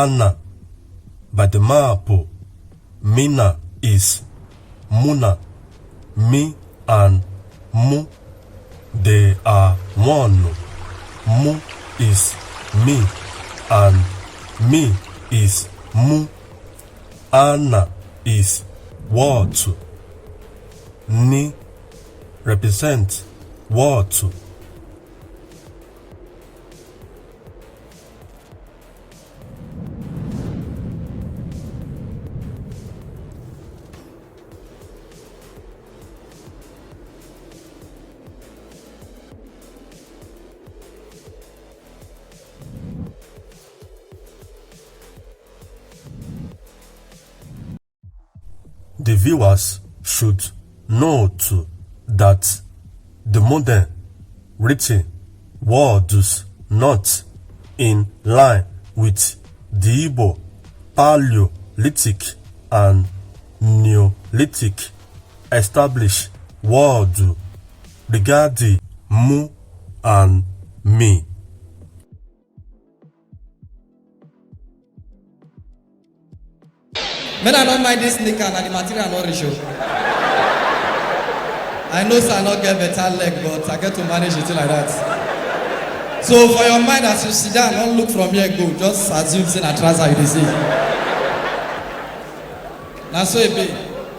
Anna by the map. Mina is Muna. Me and Mu, they are one. Mu is me and me is Mu. Anna is what? Ni represent what? The viewers should note that the modern written words not in line with the Igbo Paleolithic and Neolithic established word regarding mu and me. Men, I don't mind this sneaker and the material not ratio. I know I not get better leg, but I get to manage it like that. So for your mind, as you sit down, don't look from here, go. Just assume it's in a trouser you see. Now so it be.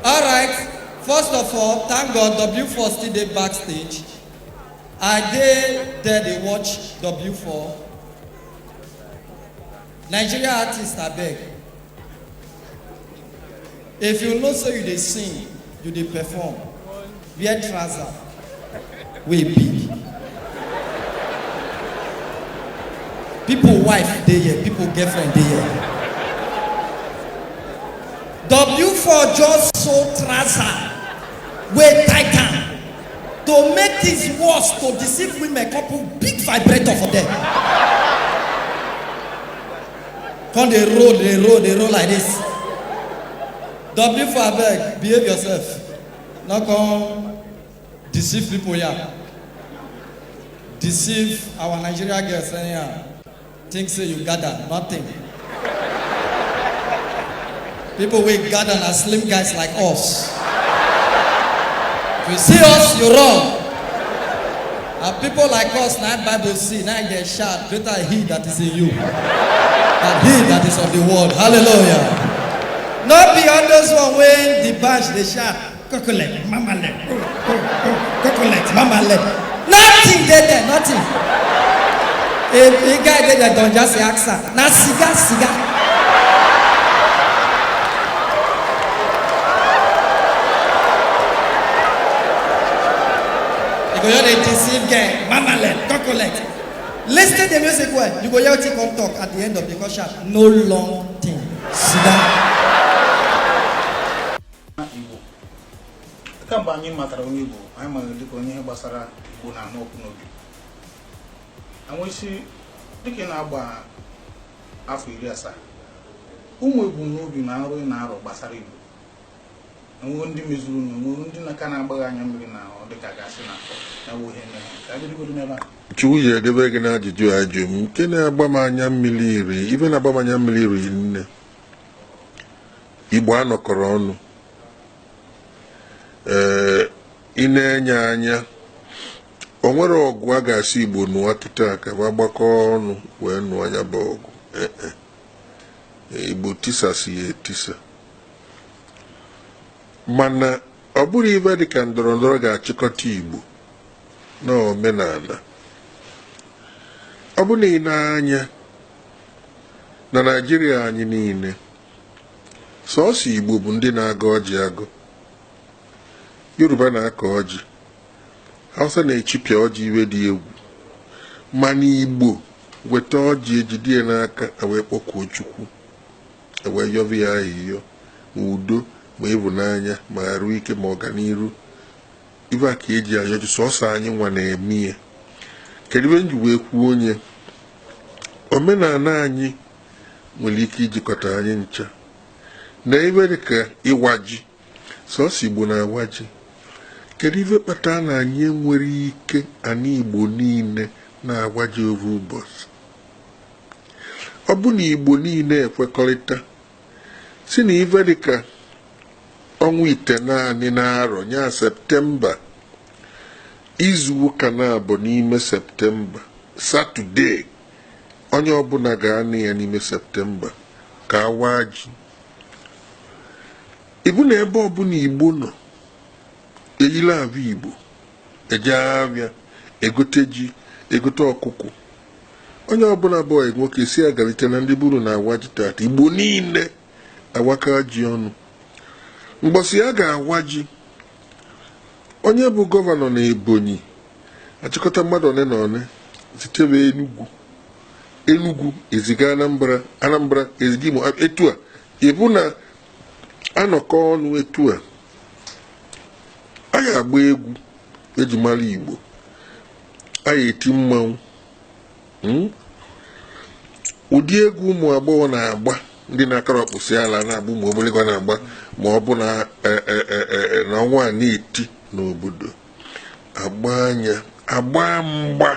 Alright, first of all, thank God W4 still there backstage. I did there they watch W4. Nigeria artists I beg. If you know so you they sing, you they perform, wear trouser, we big. People wife they here, people girlfriend they here. W4 just so trouser, we tighten to make things worse, to deceive women, couple big vibrator for them. Come they roll like this. W4 abeg, behave yourself. Not come deceive people here. Deceive our Nigeria girls anyhow. Think say you gather, nothing. People will gather and slim guys like us. If you see us, you run. And people like us, now Bible see, now get shout, greater he that is in you than he that is of the world. Hallelujah. Not beyond those one when the bash they shout, cocolet, mama leg, cocolet, mama leg. Nothing there, nothing. A guy there don't just say accent. Now cigar. You go hear the deceive guy, mama leg, cocolet. Listen to the music well. You go hear it come talk at the end of the concert. No long thing. Cigar. Kamba anyị matara onye Igbo, anyị mara dịka onye ihe gbasara Igbo na anụ ọkụ n'obi. Anwụchi dịka na-agba afọ 70, ụmụ Igbo n'obi na arụ na-arụ gbasara Igbo. Enwe ndị mezuru na enwe ndị na-aka na-agbaghị anya mmiri na ọ dịka gasị na afọ ya bụ ihe mere ka adịrịgodo n'ebe a. Chukwu ji edebe gị na ajụjụ ajụ m nke na-agba m anya mmiri iri, ife na-agba m anya mmiri iri nne. Igbo anọkọrọ ọnụ. Ị na-enye anya o nwere ọgụ a ga-asị Igbo nụwa kịta ka gbakọ ọnụ wee nụọ anya bụ ọgụ. Igbo tisasi ya etisa, mana ọ bụrụ ibe dịka ndọrọ ndọrọ ga-achịkọta Igbo na omenala. Ọ bụ na ị na-anya na Naịjirịa anyị niile sọọsọ Igbo bụ ndị na-agọ ọjị agụ. Yoruba na-akọ ọjị, Hausa na-echipịa ọjị iwe dị egwu, mana Igbo weta ọjị ejide n'aka wee kpọkuo Chukwu, wee yọba ya ahịhịọ ma udo ma ịhụnanya ma arụ ike ma ọganiru. Ibe a ka eji ayọjụ sọọsọ anyị nwa na-eme ya. Kedu ebe nji wee kwuo onye omenala anyị nwere ike ijikọta anyị ncha na ebe dịka ịwa ji, sọọsọ Igbo na-awa ji. Kedu ife kpatara na anyị enwere ike ana Igbo niile na-agwa ji ovu ụbọchị? ọ bụ na Igbo niile ekwekọrịta si na ife dịka ọnwa ite naanị na-arọ nya Septemba, izu ụka na-abụ n'ime Septemba, Satọde, onye ọbụla ga-anụ ya n'ime Septemba ka awa ji. Ibu na ebe ọbụla Igbo nọ eyile abụ Igbo eje abịa egote ji egote ọkụkụ, onye ọbụla bụ nwoke si agalite na ndị buru na awa ji tata. Igbo niile awaka ji ọnụ. Mgbọsị a ga-awa ji, onye bụ gọvanọ na Ebonyi achịkọta mmadụ one na one sitebe Enugu eziga Anambra eziga Imo. Etu a ịbụ na anọkọ ọnụ etu a anyị agba egwu eji mara Igbo, anyị eti mmanwụ. Ụdị egwu ụmụ agbọghọ na-agba, ndị na-akara ọkpụsị ala na-agba, ụmụ omeligwa na-agba ma ọ bụ na ọnwa a na-eti n'obodo, agba anya agba mgba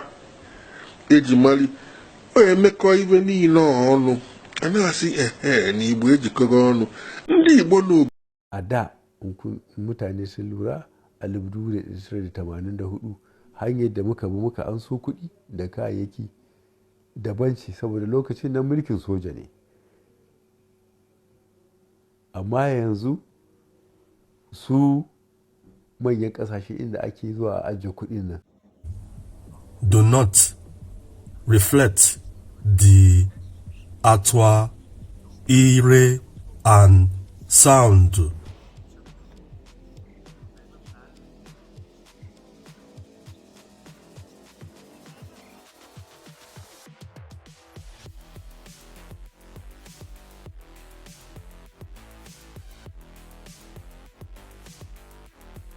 eji mara ọ emekọ ibe niile ọnụ. A na-asị na Igbo ejikọrọ ọnụ. Ndị Igbo n'obodo a da mutane sun lura a 1984 hanyar da muka bi muka an so kuɗi da kayayyaki daban ce, saboda lokacin na mulkin soja ne. Amma yanzu su manyan ƙasashe inda ake zuwa a ajiye kuɗin nan do not reflect the actual ire and sound.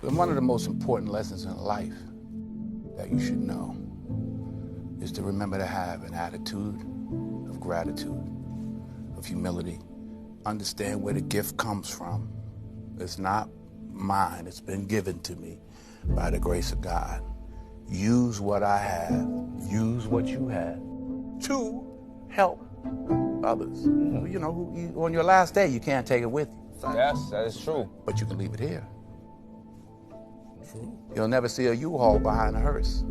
And one of the most important lessons in life that you should know is to remember to have an attitude of gratitude, of humility. Understand where the gift comes from. It's not mine. It's been given to me by the grace of God. Use what I have, use what you have to help others. You know, on your last day, you can't take it with you. Yes, that is true. But you can leave it here. You'll never see a U-Haul behind a hearse.